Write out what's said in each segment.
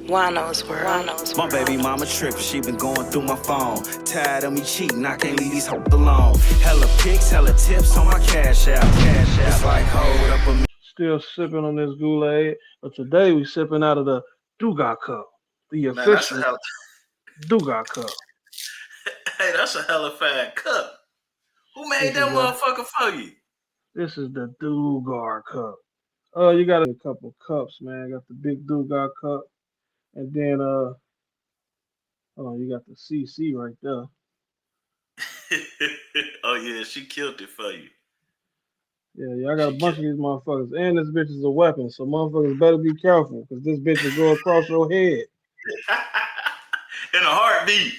Juan-o's world. My baby mama trippin', she been going through my phone. Tired of me cheating, I can't leave these hoes alone. Hella pics, hella tips on my cash app. It's like hold up a minute. Still sipping on this Kool-Aid, but today we sipping out of the Dugar cup, the Man, that's a official hell. Dugar cup. Hey, that's a hella fat cup. Who made This that is motherfucker for you? This is the Dugar cup. You got a couple cups, man. Got the big Dugar cup, and then you got the CC right there. Oh yeah, she killed it for you. Yeah, I got a bunch of these motherfuckers, and this bitch is a weapon, so motherfuckers better be careful, because this bitch will go across your head. In a heartbeat.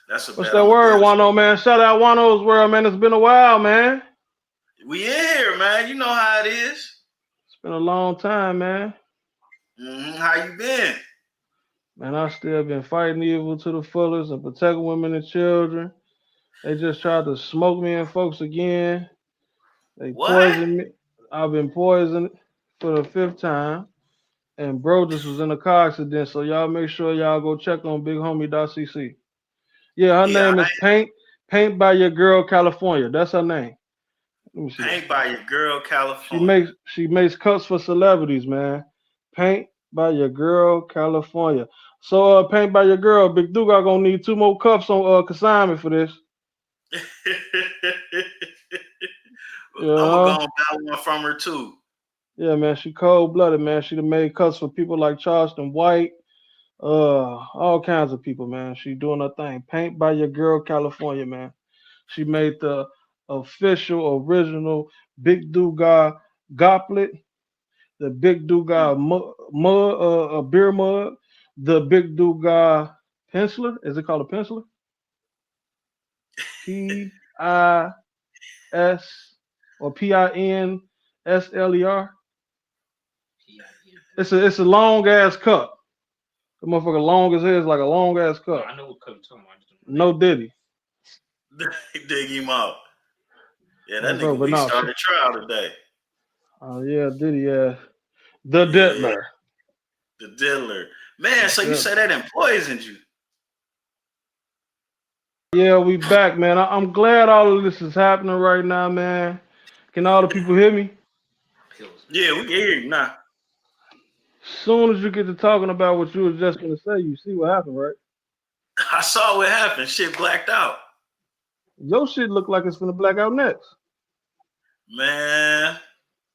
That's a What's bet. that word, Juan-o, man? Shout out Juan-o's world, man. It's been a while, man. We in here, man. You know how it is. It's been a long time, man. How you been? Man, I still been fighting evil to the fullest and protecting women and children. They just tried to smoke me and folks again. They poisoned me. I've been poisoned for the 5th time. And bro just was in a car accident, so y'all make sure y'all go check on Big Homie.cc. Yeah, her name is Paint by Your Girl California. That's her name. Let me see. Paint by Your Girl California. She makes cups for celebrities, man. Paint by Your Girl California. So Paint by Your Girl, Big Dugar gonna need 2 more cups on consignment for this. I'm gonna buy one from her too. Yeah, man, she cold-blooded, man. She done made cuts for people like Charleston White, all kinds of people, man. She doing her thing. Paint by Your Girl California, man. She made the official, original Big Dugar goblet, the Big Dugar mug, beer mug, the Big Dugar penciler. Is it called a penciler? P-I-S or P-I-N-S-L-E-R. It's a long ass cup. The motherfucker long as hell, is like a long ass cup. I know what cup you're talking about. No Diddy. Dig him out. Yeah, that nigga we started trial today. Oh yeah, Diddy, yeah. The diddler. The diddler. Man, so you say that done poisoned you. Yeah, we back, man. I'm glad all of this is happening right now, man. Can all the people hear me? Yeah, we can hear you now. Soon as you get to talking about what you was just gonna say, you see what happened, right? I saw what happened. Shit blacked out. Your shit look like it's gonna black out next. Man.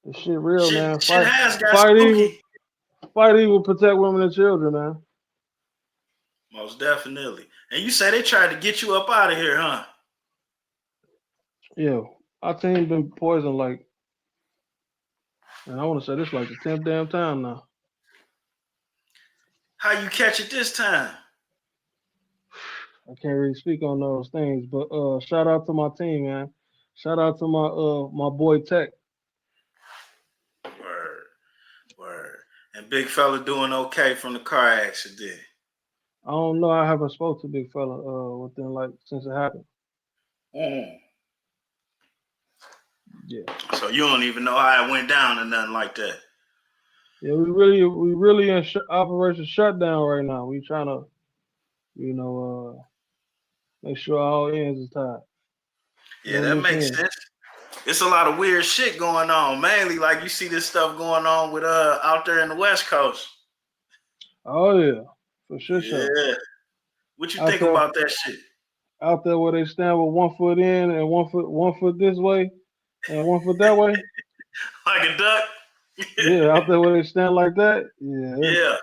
This shit real, man. Shit has got spooky. Fight evil, protect women and children, man. Most definitely. And you say they tried to get you up out of here, huh? Yeah. Our team been poisoned like, and I want to say this like the 10th damn time now. How you catch it this time? I can't really speak on those things, but shout out to my team, man. Shout out to my boy Tech. Word. And big fella doing okay from the car accident. I don't know. I haven't spoke to big fella within since it happened. Yeah. So you don't even know how it went down or nothing like that. Yeah, we really in Operation Shutdown right now. We trying to, make sure all ends is tied. Yeah, that makes sense. It's a lot of weird shit going on. Mainly, like you see this stuff going on with out there in the West Coast. Oh yeah, for sure. Yeah. What you think about that shit? Out there where they stand with 1 foot in and 1 foot this way and 1 foot that way. Like a duck. Yeah, out there where they stand like that. Yeah. Yeah.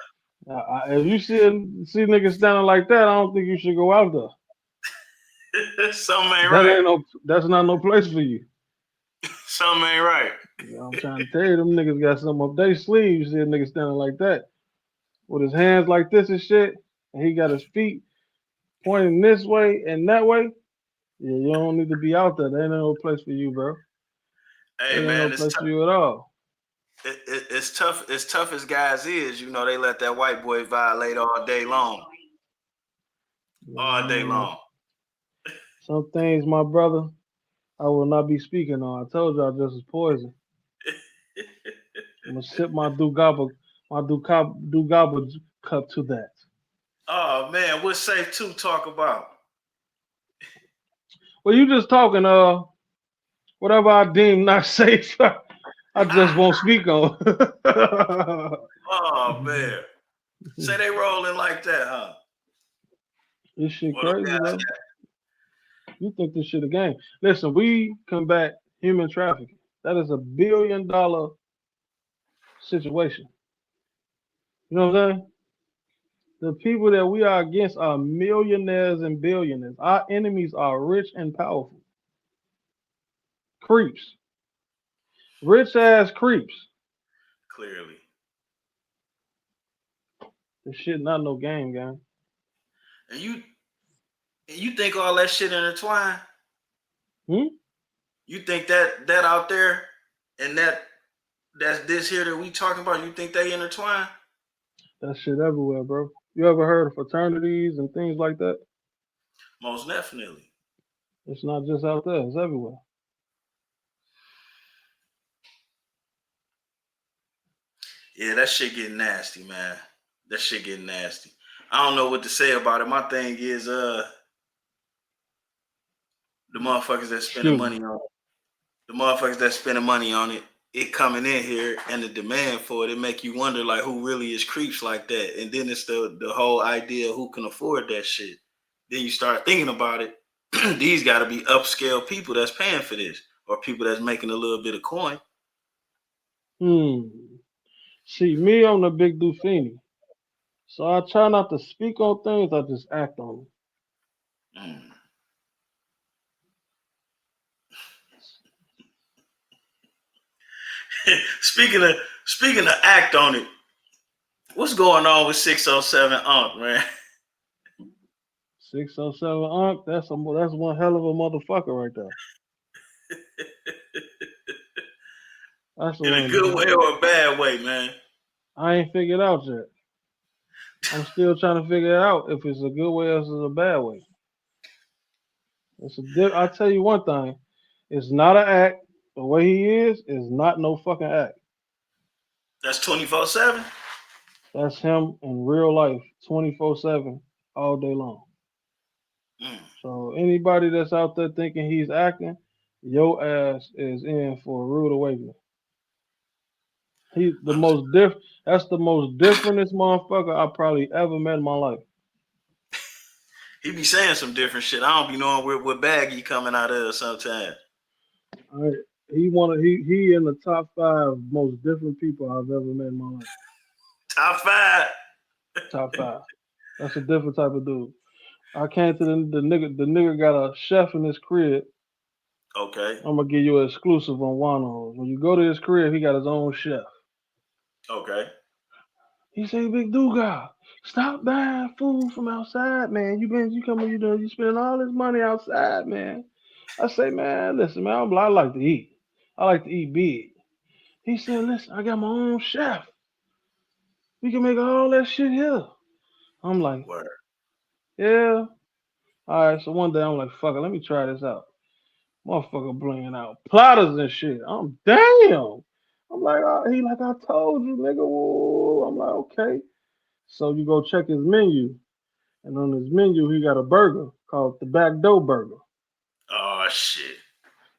If you see niggas standing like that, I don't think you should go out there. Something ain't right. That's not no place for you. Something ain't right. I'm trying to tell you, them niggas got something up their sleeve. You see a nigga standing like that with his hands like this and shit, and he got his feet pointing this way and that way. Yeah, you don't need to be out there. There ain't no place for you, bro. Hey, man, no place for you at all. It's tough. As tough as guys is, they let that white boy violate all day long. All day long. Some things, my brother, I will not be speaking on. I told y'all this is poison. gonna sip my Dugar cup to that. Oh man, what's safe to talk about? Well, you just talking whatever I deem not safe. I just won't speak on. Oh man, say they rolling like that, huh? This shit What up, crazy, guys? bro. You think this shit a game? Listen, we combat human trafficking. That is $1 billion situation. You know what I'm saying? The people that we are against are millionaires and billionaires. Our enemies are rich and powerful. Creeps. Rich ass creeps. Clearly. This shit not no game, gang. And you think all that shit intertwined? You think that out there and that's this here that we talking about, you think they intertwine? That shit everywhere, bro. You ever heard of fraternities and things like that? Most definitely. It's not just out there, it's everywhere. Yeah, that shit getting nasty, man. That shit getting nasty. I don't know what to say about it. My thing is the motherfuckers that spending money on it. The motherfuckers that spending money on it, it coming in here and the demand for it make you wonder like who really is creeps like that. And then it's the whole idea of who can afford that shit. Then you start thinking about it. These got to be upscale people that's paying for this, or people that's making a little bit of coin. See, me, I'm the big Dufini. So I try not to speak on things, I just act on them. Speaking of act on it, what's going on with 607 Unc, man? 607 Unc, that's one hell of a motherfucker right there. That's In a good way or a bad way, man? I ain't figured out yet. I'm still trying to figure it out if it's a good way or if it's a bad way. I'll tell you one thing. It's not an act. The way he is not no fucking act. That's 24/7? That's him in real life, 24/7, all day long. So anybody that's out there thinking he's acting, your ass is in for a rude awakening. That's the most differentest motherfucker I probably ever met in my life. He be saying some different shit. I don't be knowing what bag he coming out of sometimes. He in the top 5 most different people I've ever met in my life. Top 5. Top 5. That's a different type of dude. I came to the nigga got a chef in his crib. Okay. I'm gonna give you an exclusive on Juan-o. When you go to his crib, he got his own chef. Okay. He say, Big Dugar, stop buying food from outside, man. You spending all this money outside, man. I say, man, listen, man, I like to eat. I like to eat big. He said, listen, I got my own chef. We can make all that shit here. I'm like, word. Yeah. All right, so one day I'm like, fuck it, let me try this out. Motherfucker blinging out platters and shit. I'm damn. I'm like, he like, I told you, nigga. Whoa. I'm like, okay. So you go check his menu, and on his menu he got a burger called the Back Door Burger. Oh shit.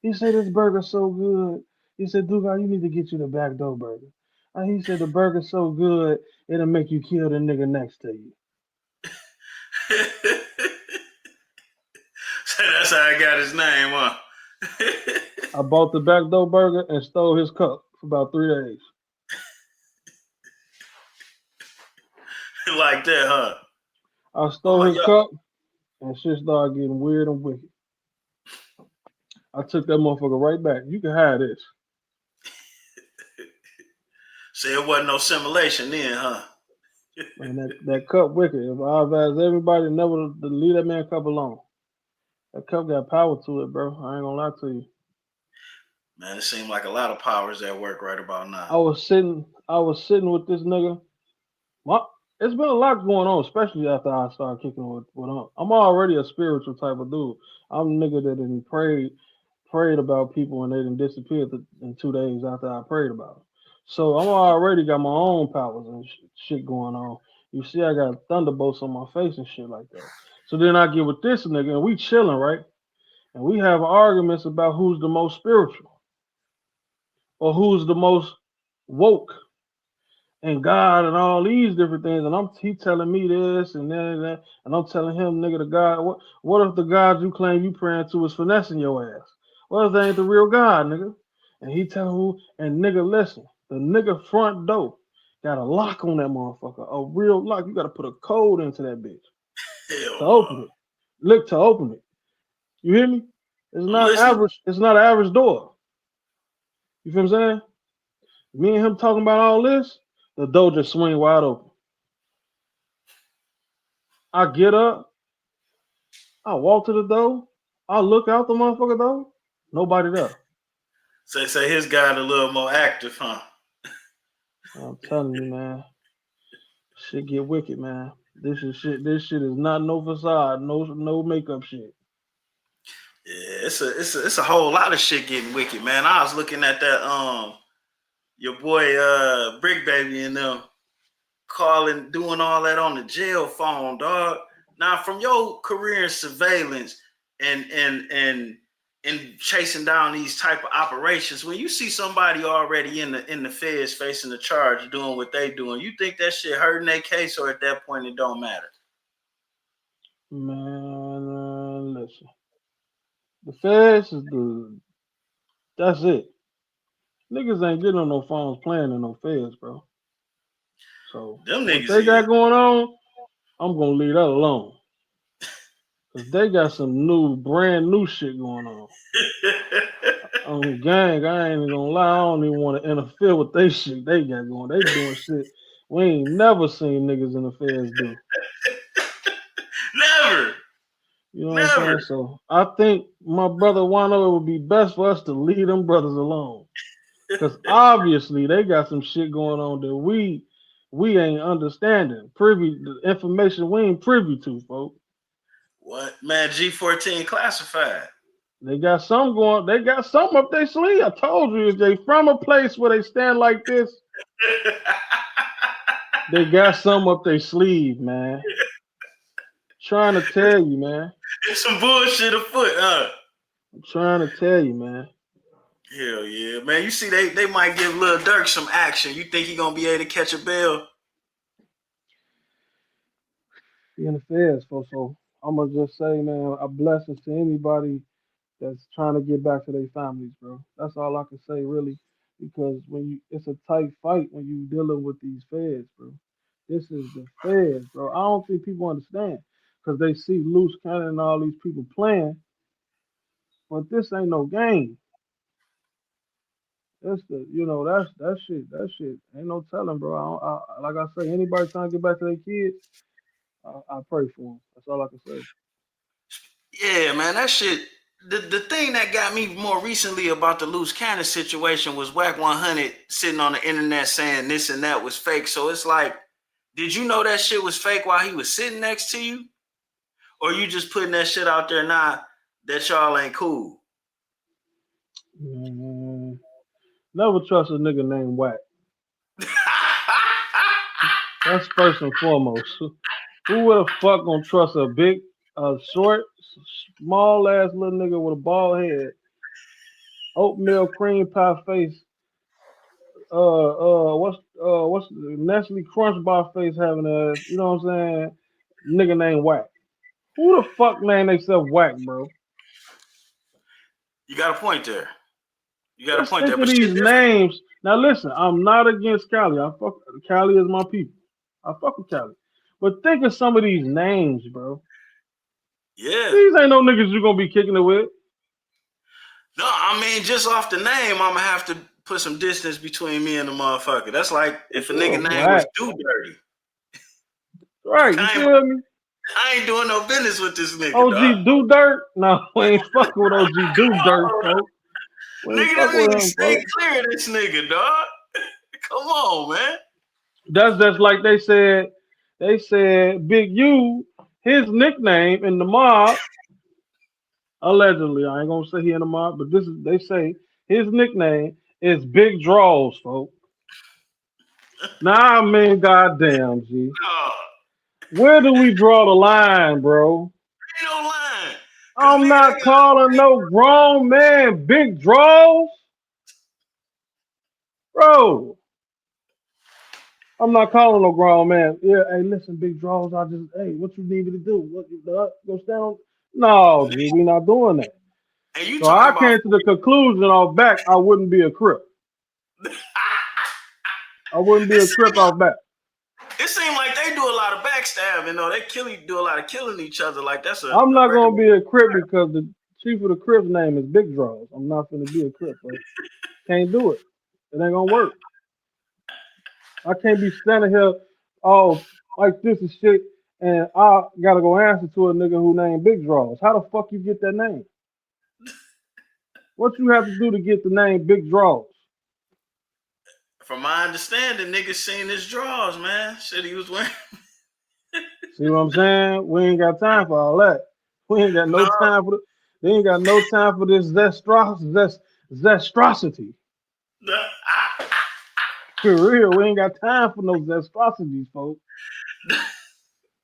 He said this burger's so good. He said, Dugar, you need to get you the Back Door Burger. And he said the burger's so good it'll make you kill the nigga next to you. So that's how I got his name, huh? I bought the Back Door Burger and stole his cup for about 3 days. Like that, huh? I stole his cup, and shit started getting weird and wicked. I took that motherfucker right back. You can have this. See, it wasn't no simulation then, huh? Man, that cup wicked. If I advise everybody never to leave that man cup alone. That cup got power to it, bro. I ain't gonna lie to you. Man, it seemed like a lot of powers at work right about now. I was sitting with this nigga. It's been a lot going on, especially after I started kicking with him. I'm already a spiritual type of dude. I'm a nigga that didn't prayed about people and they didn't disappear in 2 days after I prayed about them. So I'm already got my own powers and shit going on. You see, I got thunderbolts on my face and shit like that. So then I get with this nigga and we chilling, right? And we have arguments about who's the most spiritual or who's the most woke and God and all these different things. And he telling me this and that and that. And I'm telling him, nigga, the God, what if the God you claim you praying to is finessing your ass? What if that ain't the real God, nigga? And he tell who, and nigga, listen, the nigga front door got a lock on that motherfucker, a real lock. You got to put a code into that bitch Hell to open no. it. Look, to open it. You hear me? It's I'm not listening. average. It's not an average door. You feel what I'm saying? Me and him talking about all this, the door just swing wide open. I get up, I walk to the door, I look out the motherfucker door, nobody there. Say his guy a little more active, huh? I'm telling you, man, shit get wicked, man. This shit is not no facade, no makeup shit. Yeah, it's a whole lot of shit getting wicked, man. I was looking at that your boy Brick Baby and them calling, doing all that on the jail phone, dog. Now, from your career in surveillance and chasing down these type of operations, when you see somebody already in the feds facing the charge doing what they doing, you think that shit hurting their case, or at that point it don't matter? Man, listen, the feds is that's it. Niggas ain't getting on no phones playing in no feds, bro. So Them what niggas they got is. going on, I'm gonna leave that alone. Cause they got some brand new shit going on. Gang, I ain't gonna lie, I don't even want to interfere with they shit they got going. They doing shit we ain't never seen niggas in the feds do. Never. You know what I'm Never. saying? So I think my brother Juan-o, it would be best for us to leave them brothers alone. Cause obviously they got some shit going on that we ain't understanding. The information we ain't privy to, folks. What? Man, G14 classified. They got some up their sleeve. I told you, if they from a place where they stand like this, they got some up their sleeve, man. Trying to tell you, man. There's some bullshit afoot, huh? I'm trying to tell you, man. Hell yeah, man. You see, they might give Lil Durk some action. You think he gonna be able to catch a bail? He in the feds, folks. So I'm gonna just say, man, a blessing to anybody that's trying to get back to their families, bro. That's all I can say, really, because it's a tight fight when you dealing with these feds, bro. This is the feds, bro. I don't think people understand because they see loose cannon and all these people playing, but this ain't no game. That's that shit. That shit ain't no telling, bro. Like I say, anybody trying to get back to their kids, I pray for them. That's all I can say. Yeah, man, that shit. The thing that got me more recently about the loose cannon situation was Whack 100 sitting on the internet saying this and that was fake. So it's like, did you know that shit was fake while he was sitting next to you? Or you just putting that shit out there now that y'all ain't cool? Never trust a nigga named Whack. That's first and foremost. Who would the fuck gonna trust a big, short, small ass little nigga with a bald head, oatmeal cream pie face, what's the Nestle Crunch Bar face having ass? You know what I'm saying? Nigga named Whack. Who the fuck name theyself Whack, bro? You got a point there. Let's think of But shit these different. names. Now listen, I'm not against Cali. Cali is my people. I fuck with Cali. But think of some of these names, bro. Yeah. These ain't no niggas you gonna be kicking it with. No, I mean, just off the name, I'm gonna have to put some distance between me and the motherfucker. That's like if a nigga name was Whack. Do Dirty. Right, you feel me? I ain't doing no business with this nigga, dog. OG Do Dirt? No, we ain't fucking with OG Do Dirt, folks. We ain't Nigga, fucking that with nigga him, stay folks. clear of this nigga, dog. Come on, man. That's just like they said. They said Big U, his nickname in the mob, allegedly, I ain't gonna say he in the mob, but they say his nickname is Big Draws, folks. Nah, man, goddamn, G. No, Where do we draw the line, bro? ain't no line. Cause I'm nigga, they not got calling no grown man big draws, bro. I'm not calling no grown man. Yeah, hey, listen, big draws. Hey, what you need me to do? What you go stand on? No, G, we not doing that. and you So talking I about came to the conclusion off back I wouldn't be a crip. I wouldn't be it a crip seemed off back. it seemed like they do a lot of backstabbing, though. They do a lot of killing each other. Like that's I'm a not regular. gonna be a crip because the chief of the Crips name is Big Draws. I'm not gonna be a crip, bro. Can't do it. It ain't gonna work. I can't be standing here all like this and shit, and I gotta go answer to a nigga who named Big Draws. How the fuck you get that name? What you have to do to get the name Big Draws? From my understanding, niggas seen his drawers, man. Shit, he was wearing. See what I'm saying? We ain't got time for all that. We ain't got no No, time for They ain't got no time for this zestrosity. no. For real, we ain't got time for no zestrosities, folks.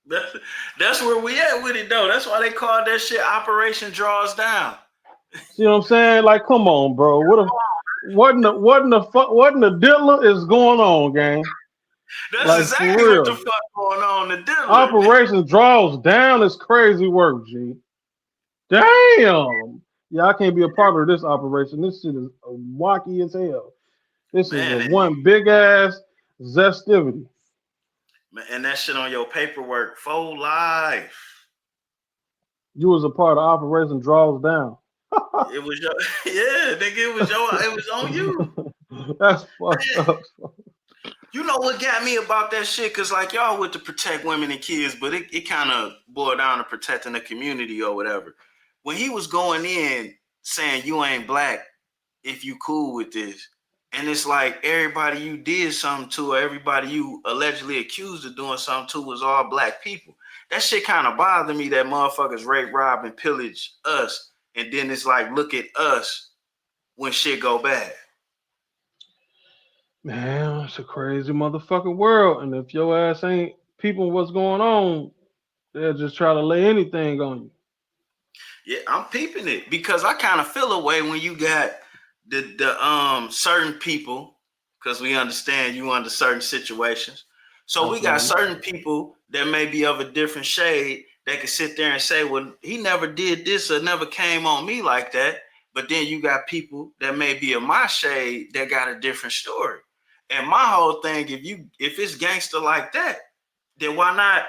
That- that's where we at with it, though. That's why they called that shit Operation Draws Down. See what I'm saying? Like, come on, bro. What in the diddler is going on, gang? That's Like for exactly what the real. fuck going on. The diddler. Operation draws down is crazy work, G. Damn. Yeah, I can't be a part of this operation. This shit is wacky as hell. This is a Man, one big ass zestivity. and that shit on your paperwork, full life. You was a part of Operation Draws Down. It was your, yeah, nigga. It was on you. That's fucked up. You know what got me about that shit? Cause like y'all with to protect women and kids, but it kind of boiled down to protecting the community or whatever. When he was going in saying you ain't black if you cool with this, and it's like everybody you did something to or everybody you allegedly accused of doing something to was all black people. That shit kind of bothered me that motherfuckers rape, rob, and pillage us. And then it's like, look at us when shit go bad. Man, it's a crazy motherfucking world. And if your ass ain't peeping what's going on, they'll just try to lay anything on you. Yeah, I'm peeping it because I kind of feel a way when you got the certain people, because we understand you under certain situations. So we got Absolutely. certain people that may be of a different shade that can sit there and say, well, he never did this or never came on me like that. But then you got people that may be of my shade that got a different story. And my whole thing, if it's gangster like that, then why not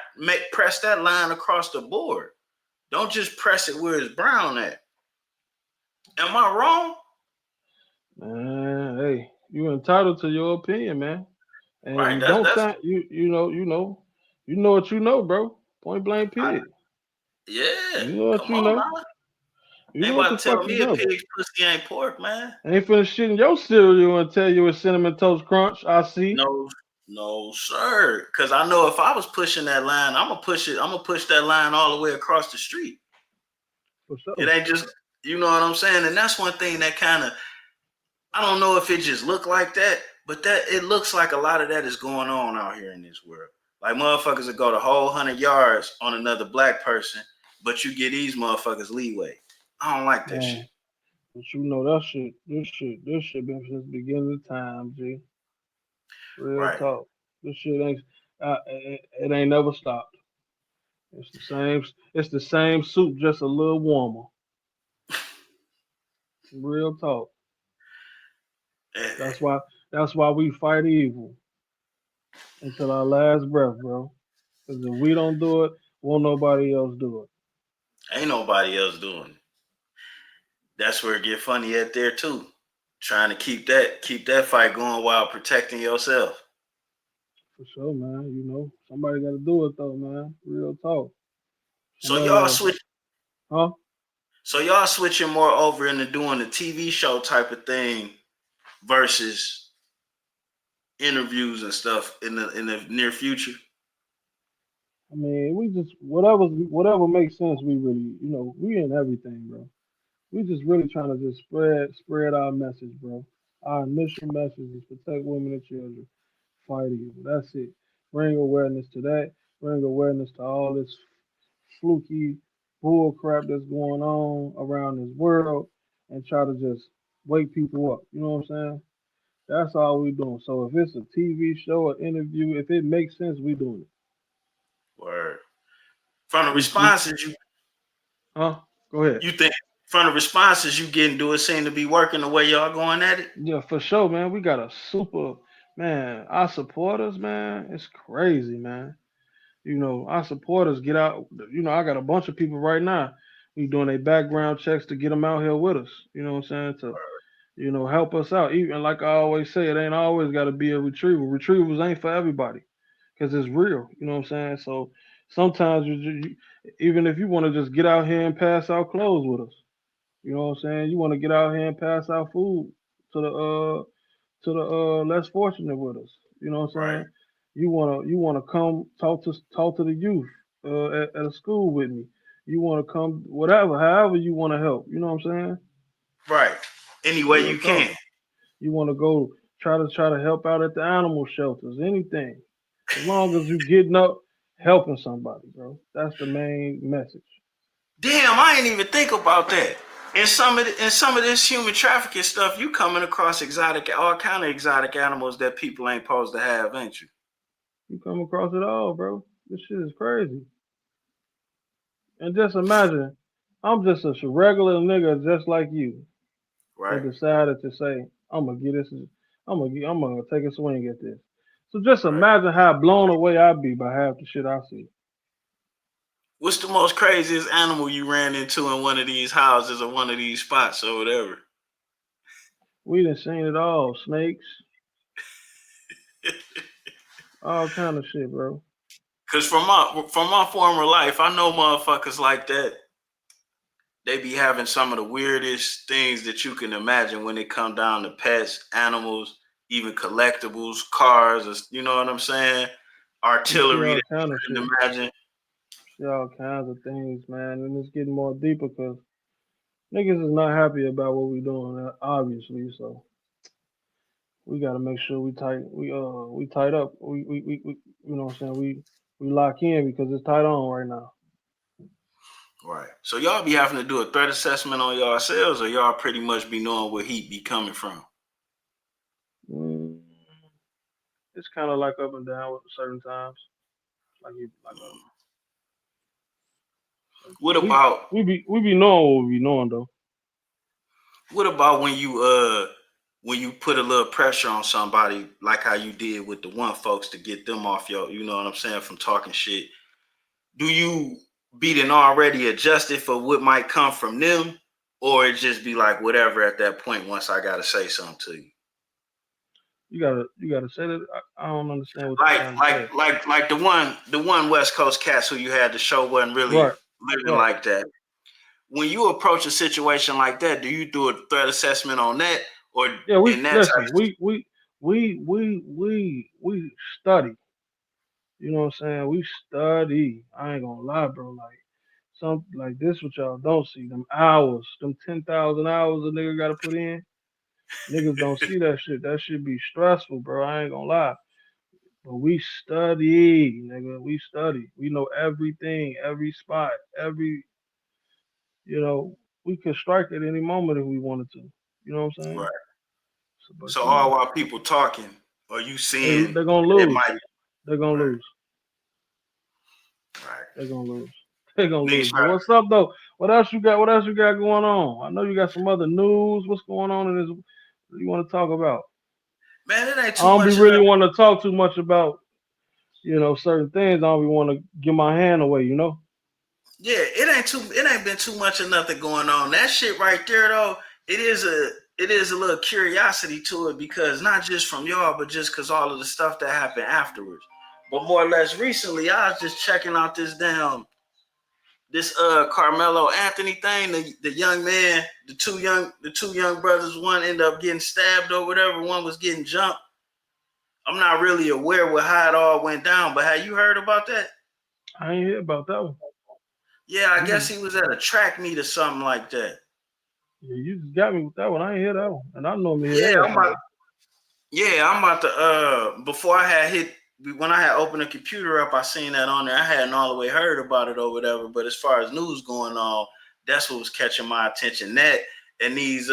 press that line across the board? Don't just press it where it's brown at. Am I wrong? Man, hey, you entitled to your opinion, man. Right. And don't That's sound you know what you know, bro. Point blank I, period. yeah. You know what Come you on know. now. You Ain't know what the about to fuck tell you me a know. pig's pussy ain't pork, man. I ain't finna shit in your cereal and tell you it's cinnamon toast crunch. I see. No, no, sir. Cause I know if I was pushing that line, I'm gonna push it. I'm gonna push that line all the way across the street. For It sure. ain't just, you know what I'm saying? And that's one thing that kind of, I don't know if it just looked like that, but that it looks like a lot of that is going on out here in this world. Like motherfuckers that go the whole 100 yards on another black person, but you get these motherfuckers leeway. I don't like that shit. Man. But you know that shit, this shit been since the beginning of time, G. Real Right. talk. This shit ain't it ain't never stopped. It's the same. It's the same soup, just a little warmer. Real talk. Eh, That's why. That's why we fight evil until our last breath, bro. Because if we don't do it, won't nobody else do it. ain't nobody else doing it. That's where it get funny at there too. Trying to keep that fight going while protecting yourself. For sure, man. You know, somebody got to do it though, man. Real talk. So Somebody y'all got to, switch. huh? So y'all switching more over into doing the TV show type of thing versus interviews and stuff in the near future. I mean, we just whatever makes sense. We really, we in everything, bro. We just really trying to just spread our message, bro. Our initial message is protect women and children. Fight evil. That's it. Bring awareness to that. Bring awareness to all this fluky bull crap that's going on around this world, and try to just wake people up. You know what I'm saying? That's all we doing. So if it's a TV show or interview, if it makes sense, we doing it. Word. From the We responses huh? Go ahead. you think from the responses you getting, do it seem to be working the way y'all going at it? Yeah, for sure, man. We got a super man. Our supporters, man, it's crazy, man. Our supporters get out. I got a bunch of people right now. We doing their background checks to get them out here with us. You know what I'm saying? To help us out. Even like I always say, it ain't always got to be a retrieval. Retrievals ain't for everybody because it's real. You know what I'm saying? So sometimes even if you want to just get out here and pass out clothes with us, you know what I'm saying? You want to get out here and pass out food to the less fortunate with us. You know what I'm Right. saying? You wanna come talk to the youth at a school with me. You wanna come whatever, however you wanna help. You know what I'm saying? Right. Any way Real you can. talk. You wanna go try to help out at the animal shelters, anything. As long as you getting up, helping somebody, bro. That's the main message. Damn, I ain't even think about that. In some of this human trafficking stuff, you coming across all kind of exotic animals that people ain't supposed to have, ain't you? You come across it all, bro. This shit is crazy. And just imagine, I'm just a regular nigga just like you. That Right. decided to say, I'm gonna get this, I'm gonna take a swing at this. So just Right. imagine how blown away I'd be by half the shit I see. What's the most craziest animal you ran into in one of these houses or one of these spots or whatever? We done seen it all, snakes, all kind of shit, bro. Cause from my former life, I know motherfuckers like that. They be having some of the weirdest things that you can imagine when it come down to pets, animals, even collectibles, cars. You know what I'm saying? You see Artillery all that kind of you shit, couldn't imagine. see all kinds of things, man, and it's getting more deeper because niggas is not happy about what we doing, obviously. So we gotta make sure we tight up. We you know what I'm saying? We lock in because it's tight on right now. Right. So y'all be having to do a threat assessment on yourselves, or y'all pretty much be knowing where heat be coming from. Mm, it's kind of like up and down with certain times. Like What we about we be knowing what we be knowing though. what about when you put a little pressure on somebody like how you did with the one folks to get them off your, you know what I'm saying, from talking shit? Do you beat and already adjusted for what might come from them, or it just be like whatever at that point once I gotta say something to you? You gotta say that. I don't understand what you're Like trying to say. like like the one West Coast cats who you had to show wasn't really Right, living right. like that. When you approach a situation like that, do you do a threat assessment on that, or Yeah, we in that type listen. of We study. You know what I'm saying? We study. I ain't gonna lie, bro. Like some like this, what y'all don't see. Them hours, them 10,000 hours a nigga gotta put in. Niggas don't see that shit. That should be stressful, bro. I ain't gonna lie. But we study, nigga. We study. We know everything, every spot, every, you know, we could strike at any moment if we wanted to. You know what I'm saying? right? So, but So all while people talking, are you seeing they're gonna it lose. might They're gonna right, lose. right? They're gonna lose. They're gonna Niggas lose. But try, what's up though? What else you got? What else you got going on? I know you got some other news. What's going on in this? What you want to talk about? man, it ain't I too don't be much of really that. want to talk too much about certain things. I don't be want to give my hand away. Yeah, it ain't been too much of nothing going on. That shit right there though, it is a little curiosity to it because not just from y'all, but just because all of the stuff that happened afterwards. But more or less recently, I was just checking out this Carmelo Anthony thing. The young man, the two young brothers, one ended up getting stabbed or whatever, one was getting jumped. I'm not really aware with how it all went down, but have you heard about that? I ain't hear about that one. Yeah, I You guess just, he was at a track meet or something like that. yeah, you just got me with that one. I ain't hear that one, and I normally hear Yeah, I'm about, everything. Yeah, I'm about to before I had hit when I had opened the computer up, I seen that on there. I hadn't all the way heard about it or whatever, but as far as news going on, that's what was catching my attention. That and these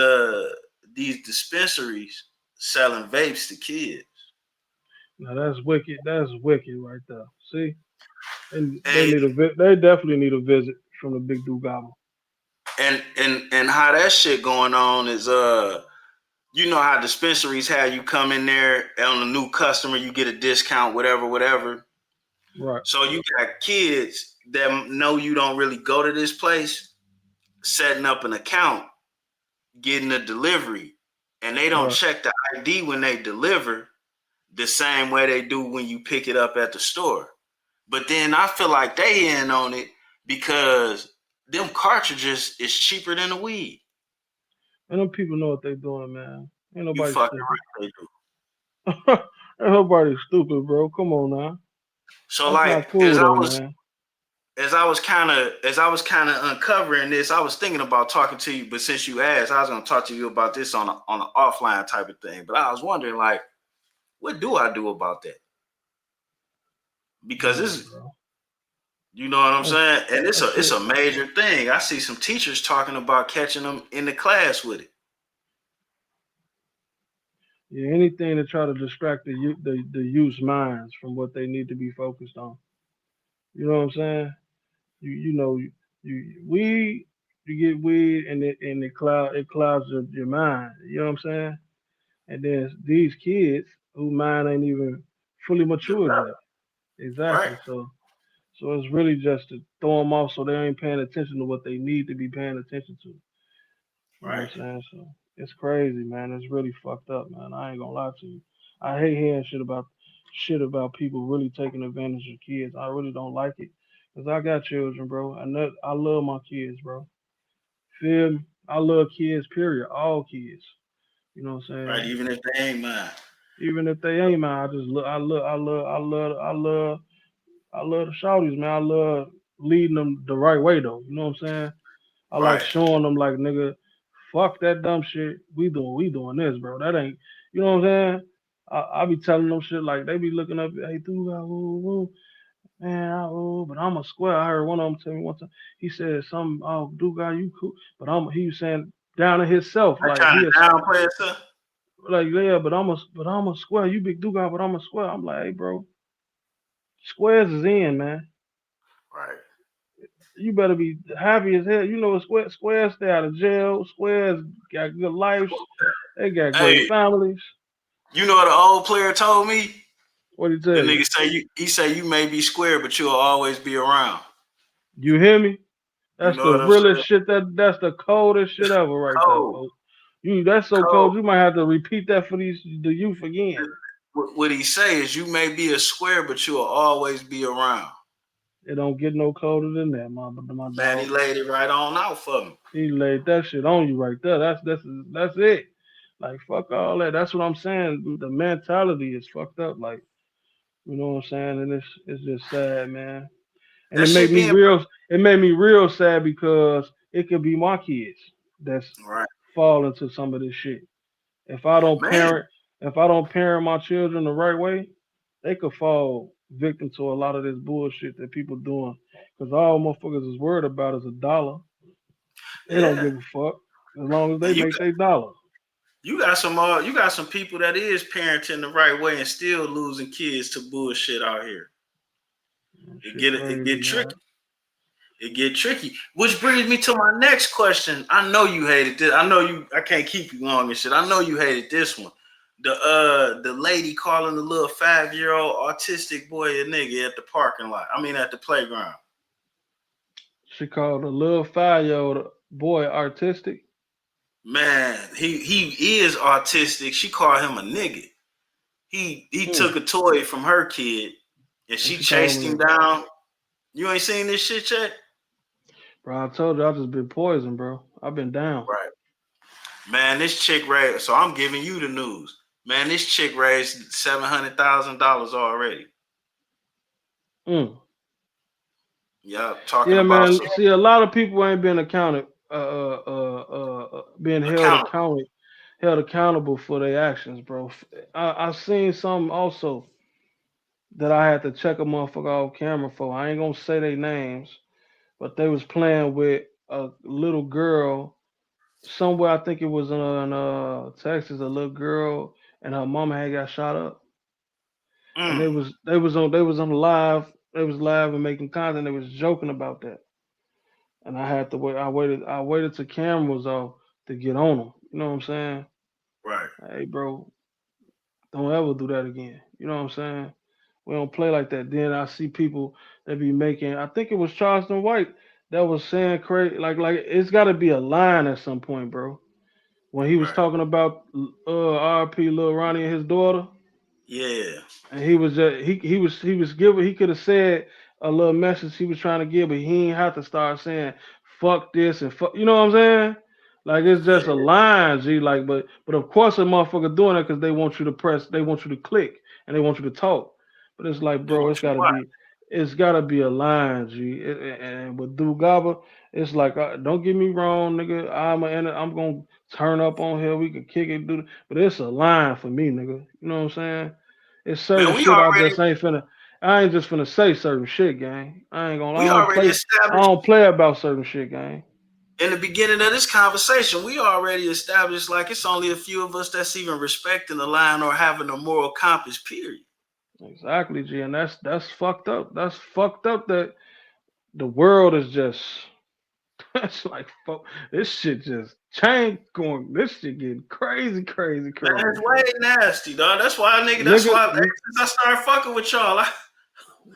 dispensaries selling vapes to kids. Now that's wicked. That's wicked right there. See, and And they definitely need a visit from the big Dugar. and how that shit going on is you know how dispensaries have you come in there on a new customer, you get a discount, whatever, whatever. Right. So you got kids that know you don't really go to this place, setting up an account, getting a delivery, and they don't Right. check the ID when they deliver the same way they do when you pick it up at the store. But then I feel like they in on it because them cartridges is cheaper than the weed. And them people know what they doing, man. Ain't You nobody fucking stupid. right, they do. Ain't nobody stupid, bro. Come on now. So That's like not cool though, man. as I was kind of uncovering this, I was thinking about talking to you, but since you asked, I was going to talk to you about this on an offline type of thing. But I was wondering, like, what do I do about that? Because Man, this, bro. you know what I'm That's, saying, and that it's shit. a major thing. I see some teachers talking about catching them in the class with it. Yeah, anything to try to distract the youth's minds from what they need to be focused on. You know what I'm saying? You know weed, you get weed and it clouds your mind. You know what I'm saying? And then these kids who mind ain't even fully matured yet. Right, Exactly. So it's really just to throw them off so they ain't paying attention to what they need to be paying attention to. You know right, what I'm saying? So it's crazy, man. It's really fucked up, man. I ain't gonna lie to you. I hate hearing shit about people really taking advantage of kids. I really don't like it. Cause I got children, bro. I love my kids, bro. Feel me? I love kids, period. All kids. You know what I'm right. saying? Even if they ain't mine, Even if they ain't mine, I just look I love the shorties, man. I love leading them the right way though. You know what I'm saying? I like right, showing them like nigga, fuck that dumb shit. We doing this, bro. That ain't you know what I'm saying? I be telling them shit like they be looking up, hey dude, man, but I'm a square. I heard one of them tell me one time. He said some dude guy you cool, but he was saying down to himself, I like trying he to is downplay it, sir. like yeah, but I'm a square. You big dude guy, but I'm a square. I'm like, hey bro, squares is in, man. Right. You better be happy as hell. You know, squares stay out of jail. Squares got good lives. They got great Hey, families. you know what the old player told me? What do you The tell you? nigga say he say you may be square, but you'll always be around. You hear me? You That's know the what I'm realest saying? shit. That's the coldest shit ever, right there, Cold, folks. That's so cold. cold. You might have to repeat that for the youth again. What he say is you may be a square, but you'll always be around. It don't get no colder than that, my Man, he dog. laid it right on out for me. He laid that shit on you right there. That's it. Like fuck all that. That's what I'm saying. The mentality is fucked up. Like you know what I'm saying, and it's just sad, man. And That shit being it made me real sad because it could be my kids that's right, fall into some of this shit. If I don't man. parent if I don't parent my children the right way, they could fall victim to a lot of this bullshit that people doing. Cause all motherfuckers is worried about is a dollar. They don't Yeah, give a fuck as long as they and make their dollar. you got some people that is parenting the right way and still losing kids to bullshit out here. Shit It crazy, get man. tricky. It get tricky. Which brings me to my next question. I know you hated this. I know you. I can't keep you long and shit. I know you hated this one. The lady calling the little 5-year-old autistic boy a nigga at the parking lot. I mean at the playground. She called a little 5-year-old boy artistic. Man, he is autistic. She called him a nigga. He Hmm. took a toy from her kid and And she she called chased him him a down. You ain't seen this shit yet? bro. I told you I just been poisoned, bro. I've been down. Right. Man, this chick raised, so I'm giving you the news. Man, this chick raised $700,000 already. Mm. Yup, talking Yeah, about man. some See, a lot of people ain't been being held accountable. accountable, held accountable for their actions, bro. I seen something also that I had to check a motherfucker off camera for. I ain't gonna say their names, but they was playing with a little girl somewhere. I think it was in Texas. A little girl and her mama had got shot up, and Mm, they was on live. They was live and making content. They was joking about that, and I had to wait. I waited till camera was off to get on them. You know what I'm saying? right. Hey, bro, don't ever do that again. You know what I'm saying? We don't play like that. Then I see people that be making. I think it was Charleston White that was saying crazy. Like it's got to be a line at some point, bro. When he was Right. talking about RP Lil Ronnie and his daughter, Yeah. and he was just he was giving. He could have said a little message he was trying to give, but he ain't have to start saying fuck this and fuck. You know what I'm saying? Like it's Yeah. just a line, G. Like, but of course a motherfucker doing it because they want you to press, they want you to click, and they want you to talk. But it's like, They bro, want you to watch. it's gotta be a line, G. And with Dugar, it's like, don't get me wrong, nigga. I'm gonna turn up on here. We can kick it, but it's a line for me, nigga. You know what I'm saying? It's certain Man, shit I just ain't finna. I ain't just finna say certain shit, gang. I ain't gonna. we already I established don't play about certain shit, gang. in the beginning of this conversation, we already established like it's only a few of us that's even respecting the line or having a moral compass, period. Exactly, G, and that's fucked up. That's fucked up that the world is just. That's like fuck. This shit just changed. Going. This shit getting crazy, crazy, Man, crazy, it's bro. way nasty, dog. That's why, nigga, that's Nigga, why since I started fucking with y'all,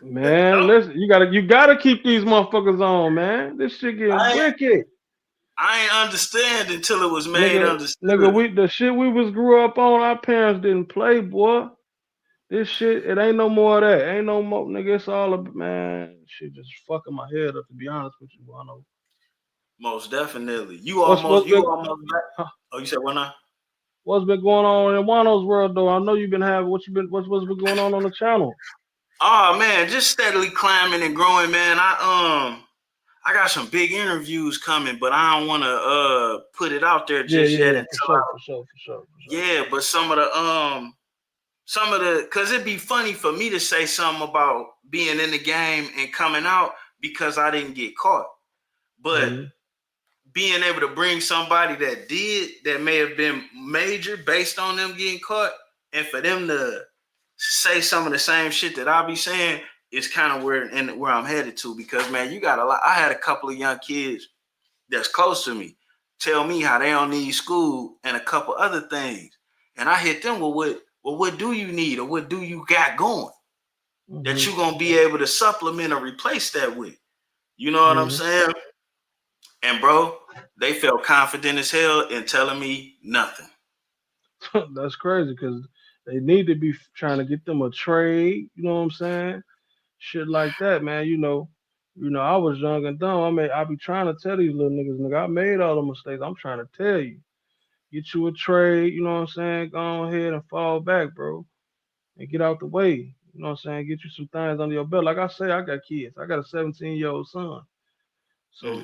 man, listen. You gotta keep these motherfuckers on, man. This shit getting I, wicked. I ain't understand until it was made Nigga, understood. the shit we was grew up on. Our parents didn't play, boy. This shit, it ain't no more of that. Ain't no more, nigga. It's all of man. Shit just fucking my head up. To be honest with you, Juan-o. Most definitely. What's You been almost back. huh, Oh, you said what now? what's been going on in Juan-o's world though? I know you've been having what's been going on the channel. Oh man, just steadily climbing and growing, man. I got some big interviews coming, but I don't want to put it out there Yeah, just yeah, yet yeah, until for sure, for sure, for sure, for sure. yeah. But some of the because it'd be funny for me to say something about being in the game and coming out because I didn't get caught, but Mm-hmm. being able to bring somebody that may have been major based on them getting caught, and for them to say some of the same shit that I'll be saying is kind of where I'm headed to. Because man, you got a lot. I had a couple of young kids that's close to me tell me how they don't need school and a couple other things, and I hit them with what do you need or what do you got going that Mm-hmm. you're gonna be able to supplement or replace that with. You know what I'm Mm-hmm. saying? And bro, they felt confident as hell in telling me nothing. That's crazy because they need to be trying to get them a trade. You know what I'm saying? Shit like that, man. I was young and dumb. I be trying to tell these little niggas, nigga, I made all the mistakes. I'm trying to tell you. Get you a trade, you know what I'm saying? Go ahead and fall back, bro. And get out the way. You know what I'm saying? Get you some things under your belt. Like I say, I got kids. I got a 17-year-old son. Mm, So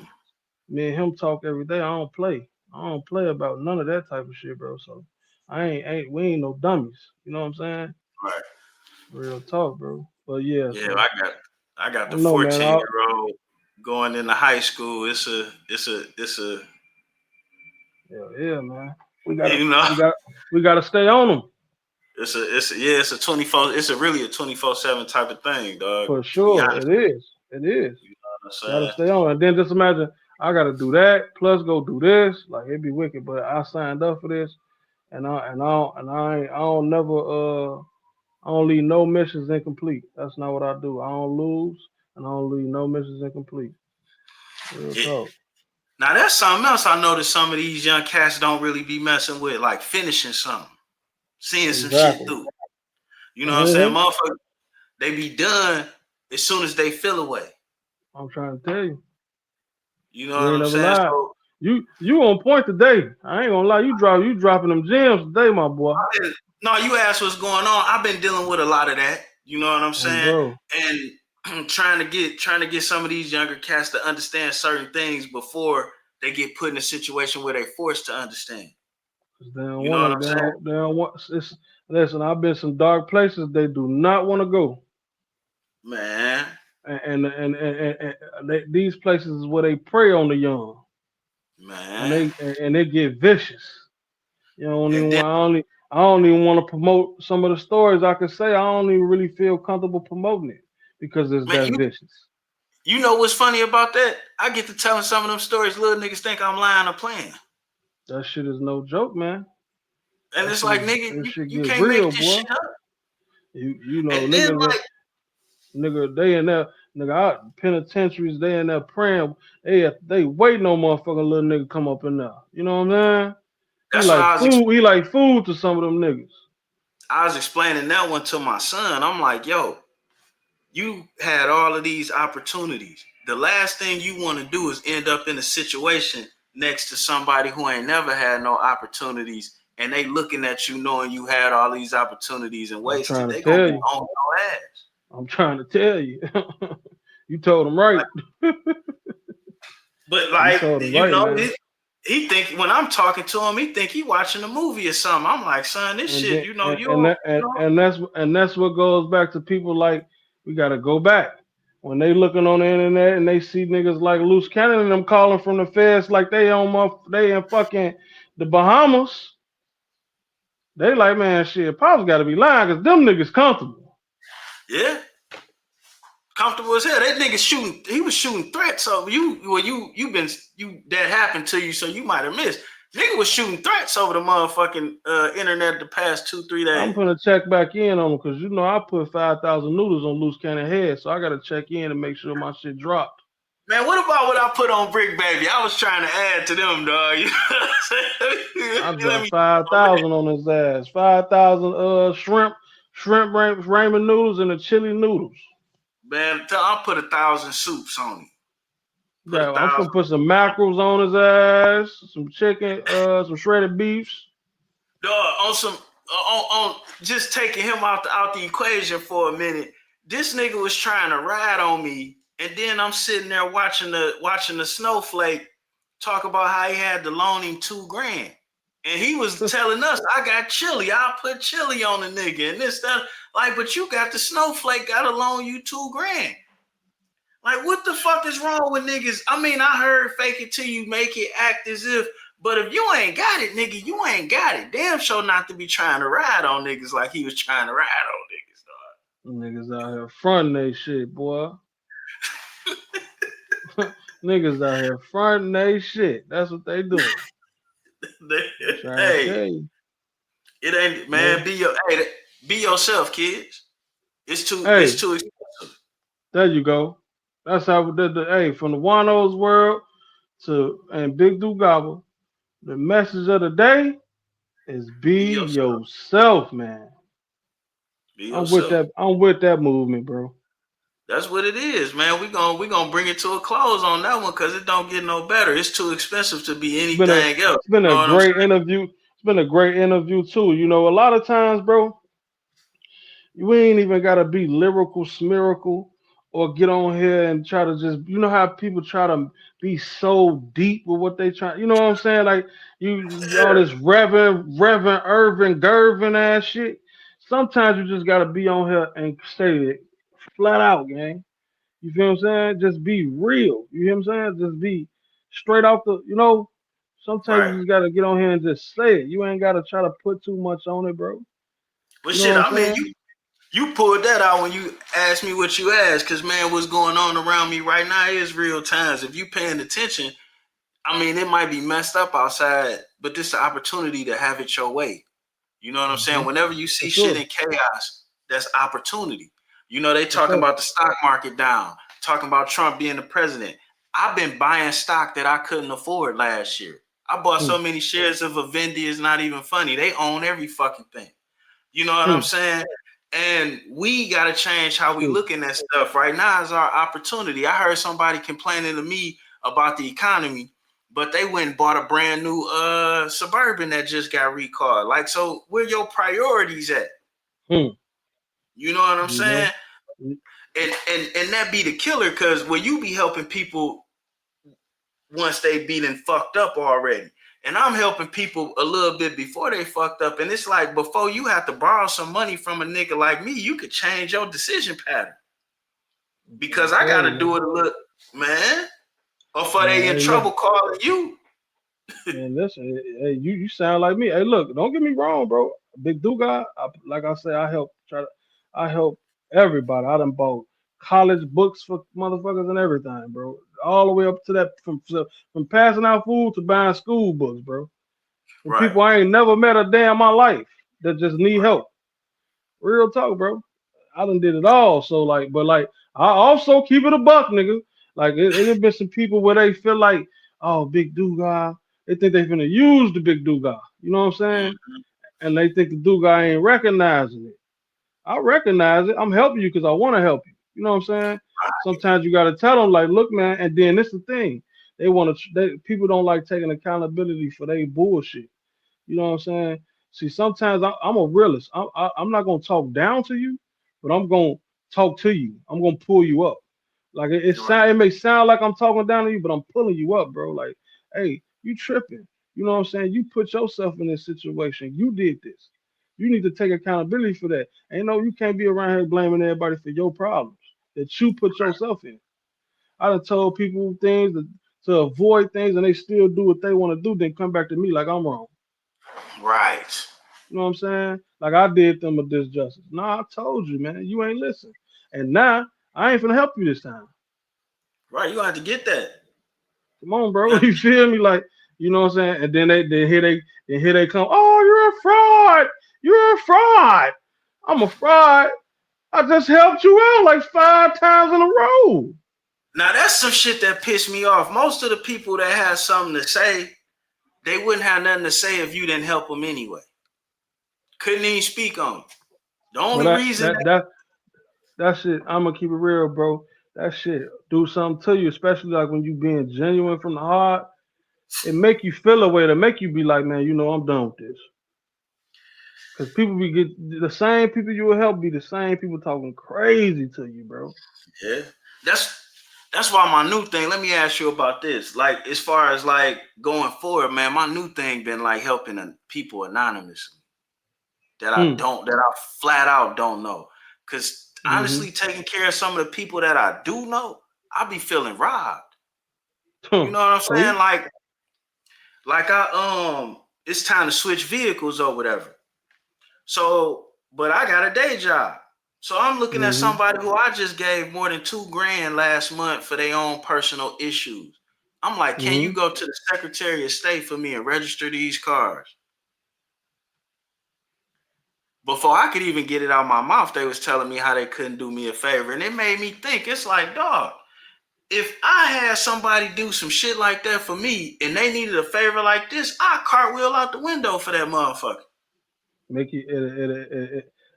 me and him talk every day. I don't play. I don't play about none of that type of shit, bro. So we ain't no dummies. You know what I'm saying? right. Real talk, bro. But yeah, Yeah, so I got I the know, man. 14-year-old going into high school. It's a Yeah, man. We gotta you know we got we gotta stay on them it's a 24 it's a really a 24/7 type of thing, dog. for To be sure. honest, It is. It is. you know what I'm Gotta saying? stay on. And then just imagine I gotta do that plus go do this. Like it'd be wicked. But I signed up for this, I don't leave no missions incomplete. That's not what I do. I don't lose and I don't leave no missions incomplete. Real Yeah. talk. Now that's something else I noticed some of these young cats don't really be messing with, like finishing something, seeing some shit Exactly. through. You know what I'm saying? hmm Motherfucker, they be done as soon as they feel away. I'm trying to tell you. You know You what ain't I'm never saying? lied. So You on point today. I ain't gonna lie. You dropping them gems today, my boy. no, you asked what's going on. I've been dealing with a lot of that. You know what I'm saying? Bro. And trying to get some of these younger cats to understand certain things before they get put in a situation where they're forced to understand. They don't You know what want I'm to. saying? They don't want. Listen, I've been some dark places. They do not want to go. Man. And these places is where they prey on the young, and Man. they get vicious. You don't And even then want. I don't even want to promote some of the stories I could say. I don't even really feel comfortable promoting it because it's man, that vicious. you know what's funny about that? I get to telling some of them stories, little niggas think I'm lying or playing. That shit is no joke, man. And it's like, nigga, That shit you get can't make real, this boy. shit up. You know, And then niggas, like, nigga, they in there, nigga, out penitentiaries, they in there praying. They waiting on motherfucking little nigga come up in there. You know what I'm saying? that's what I was He like food to some of them niggas. I was explaining that one to my son. I'm like, yo, you had all of these opportunities. The last thing you want to do is end up in a situation next to somebody who ain't never had no opportunities, and they looking at you knowing you had all these opportunities and I'm wasted. trying to They gonna tell be you. on your ass. I'm trying to tell you. You told him right. But You like, told him right, man. he think when I'm talking to him, he think he watching a movie or something. I'm like, son, this And shit, then, you know, you don't, you know. and that's what goes back to people like we gotta go back. When they looking on the internet and they see niggas like Loose Cannon and them calling from the feds like they in fucking the Bahamas, they like, man, shit, Pop's gotta be lying because them niggas comfortable. Yeah. Comfortable as hell. That nigga shooting, he was shooting threats over you. Well, that happened to you, so you might have missed. Nigga was shooting threats over the motherfucking internet the past 2-3 I'm days. gonna check back in on them because you know I put 5,000 noodles on Loose Cannon head, so I gotta check in and make sure my shit dropped. Man, what about what I put on Brick Baby? I was trying to add to them, dog. You know what I'm saying? I dropped 5,000 on his ass. 5,000 shrimp ramen noodles and the chili noodles. Man, I put 1,000 soups on him. Put Yeah, I'm 1,000. gonna put some mackerels on his ass, some chicken, some shredded beefs. Dog, on some on just taking him out the equation for a minute. This nigga was trying to ride on me, and then I'm sitting there watching the snowflake talk about how he had to loan him $2,000. And he was telling us, I got chili. I'll put chili on the nigga and this, that. Like, but you got the snowflake, gotta loan you $2,000. Like, what the fuck is wrong with niggas? I mean, I heard fake it till you make it, act as if, but if you ain't got it, nigga, you ain't got it. Damn sure not to be trying to ride on niggas like he was trying to ride on niggas, dog. Niggas out here fronting they shit, boy. Niggas out here fronting they shit. That's what they doing. I'm trying to Hey, tell you. it ain't, man. Be yourself, kids. It's too Hey, expensive. there you go. That's how we did hey, from the Juan-o's world and Big Dugar, the message of the day is Be be yourself. yourself, man. Be I'm with yourself. that movement, bro. That's what it is, man. We gonna bring it to a close on that one because it don't get no better. It's too expensive to be anything else. It's been You know a what I'm great saying? interview. It's been a great interview too. You know, a lot of times, bro, you ain't even gotta be lyrical, smirical, or get on here and try to just, you know how people try to be so deep with what they try. You know what I'm saying? Like all this Reverend Irvin Gervin ass shit. Sometimes you just gotta be on here and say it flat out, gang. You feel what I'm saying? Just be real. You hear what I'm saying? Just be straight off the, sometimes Right. you just gotta get on here and just say it. You ain't gotta try to put too much on it, bro. But You know shit, what I I'm mean, saying? you pulled that out when you asked me what you asked, because man, what's going on around me right now is real times. If you paying attention, I mean, it might be messed up outside, but this is an opportunity to have it your way. You know what I'm saying? Whenever you For see shit sure. in chaos, that's opportunity. You know, they For talking sure. about the stock market down, talking about Trump being the president. I've been buying stock that I couldn't afford last year. I bought so many shares of Vivendi, it's not even funny. They own every fucking thing. You know what I'm saying? And we got to change how we looking at stuff. Right now is our opportunity. I heard somebody complaining to me about the economy, but they went and bought a brand new Suburban that just got recalled. Like, so where your priorities at? You know what I'm saying? And that be the killer, because when you be helping people once they beaten fucked up already. And I'm helping people a little bit before they fucked up. And it's like, before you have to borrow some money from a nigga like me, you could change your decision pattern. Because I got to do it a little, man. Or for they in trouble calling you. Man, listen, hey, you sound like me. Hey, look, don't get me wrong, bro. Big Dugar, like I say, I help everybody. I done bought college books for motherfuckers and everything, bro. All the way up to that, from passing out food to buying school books, bro. And Right. people I ain't never met a day in my life that just need help. Real talk, bro. I done did it all. So like, but like, I also keep it a buck, nigga. Like it been some people where they feel like, oh, Big Dugar, they think they finna use the Big Dugar. You know what I'm saying? And they think the Dugar ain't recognizing it. I recognize it. I'm helping you because I want to help you. You know what I'm saying? Sometimes you gotta tell them like, look, man. And then this the thing. People don't like taking accountability for their bullshit. You know what I'm saying? See, sometimes I'm a realist. I'm not gonna talk down to you, but I'm gonna talk to you. I'm gonna pull you up. Like it may sound like I'm talking down to you, but I'm pulling you up, bro. Like, hey, you tripping. You know what I'm saying? You put yourself in this situation. You did this. You need to take accountability for that. Ain't no, you can't be around here blaming everybody for your problems that you put yourself in. I done told people things to avoid things and they still do what they want to do, then come back to me like I'm wrong. Right. You know what I'm saying? Like I did them a disjustice. Nah, I told you, man. You ain't listen. And now I ain't finna help you this time. Right. You have to get that. Come on, bro. You feel me? Like, you know what I'm saying? And then here they come. Oh, you're a fraud. You're a fraud. I'm a fraud. I just helped you out like 5 times in a row. Now that's some shit that pissed me off. Most of the people that have something to say, they wouldn't have nothing to say if you didn't help them anyway. Couldn't even speak on it. The only reason that shit, I'm gonna keep it real, bro. That shit do something to you, especially like when you being genuine from the heart. It make you feel a way to make you be like, man, you know, I'm done with this. Cause people the same people you will help be the same people talking crazy to you, bro. Yeah. That's why my new thing, let me ask you about this. Like, as far as like going forward, man, my new thing been like helping people anonymously that I flat out don't know. Cause honestly, taking care of some of the people that I do know, I be feeling robbed. You know what I'm saying? Like it's time to switch vehicles or whatever. So, but I got a day job. So I'm looking at somebody who I just gave more than $2,000 last month for their own personal issues. I'm like, can you go to the Secretary of State for me and register these cars? Before I could even get it out of my mouth, they was telling me how they couldn't do me a favor. And it made me think, it's like, dog, if I had somebody do some shit like that for me and they needed a favor like this, I'd cartwheel out the window for that motherfucker.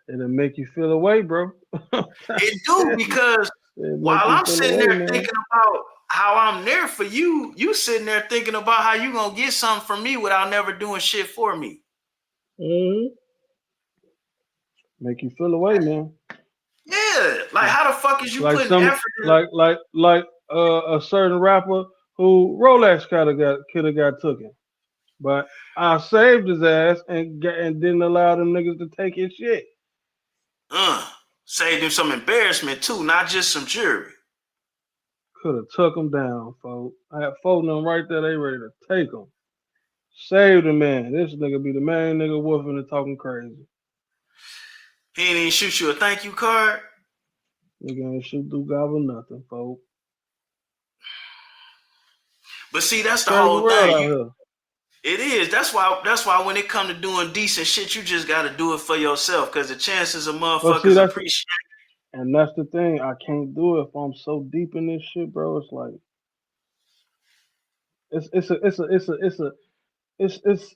It'll make you feel away, bro. It do, because while I'm sitting there thinking about how I'm there for you, you sitting there thinking about how you gonna get something from me without never doing shit for me. Make you feel away, man. Yeah, like how the fuck is you like putting effort in? Like a certain rapper who Rolex could have got taken, but I saved his ass and didn't allow them niggas to take his shit. Saved him some embarrassment too, not just some jewelry. Could have took him down, folks. I had folk of them right there. They ready to take him. Saved him, man. This nigga be the main nigga woofing and talking crazy. He ain't even shoot you a thank you card. Nigga ain't shoot Dugar or nothing, folks. But see, that's the whole thing. It is. That's why when it come to doing decent shit, you just got to do it for yourself, because the chances of motherfuckers appreciate it. And that's the thing. I can't do it if I'm so deep in this shit, bro. It's like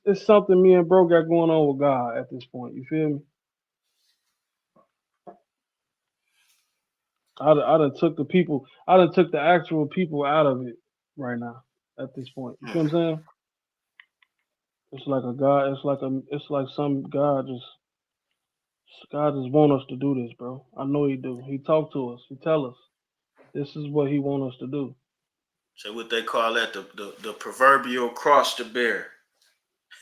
it's something me and bro got going on with God at this point. You feel me? I done took the actual people out of it right now at this point. You feel what I'm saying? It's like a God. It's like some God just want us to do this, bro. I know he do. He talk to us. He tell us this is what he want us to do. So what they call that, the proverbial cross to bear.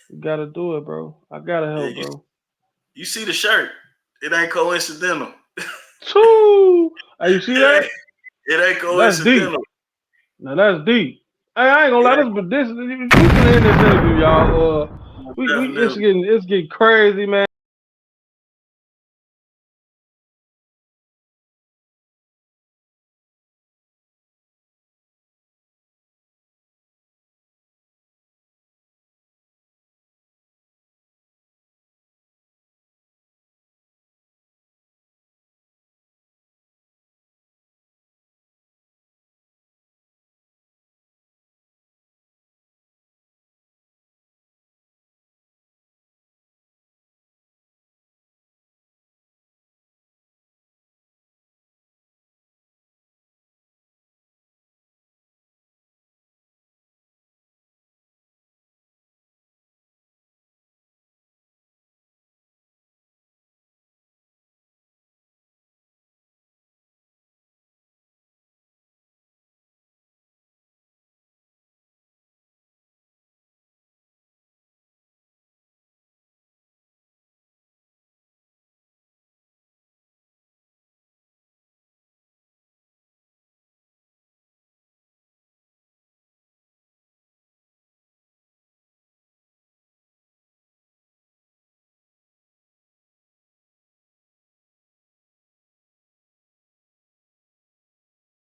You gotta do it, bro. I gotta help, Yeah, bro. you see the shirt. It ain't coincidental. Choo! Hey, you see that? It ain't That's deep. coincidental. Now that's deep. Hey, I ain't gonna It lie, ain't we can end this interview, y'all. It's definitely. getting crazy, man.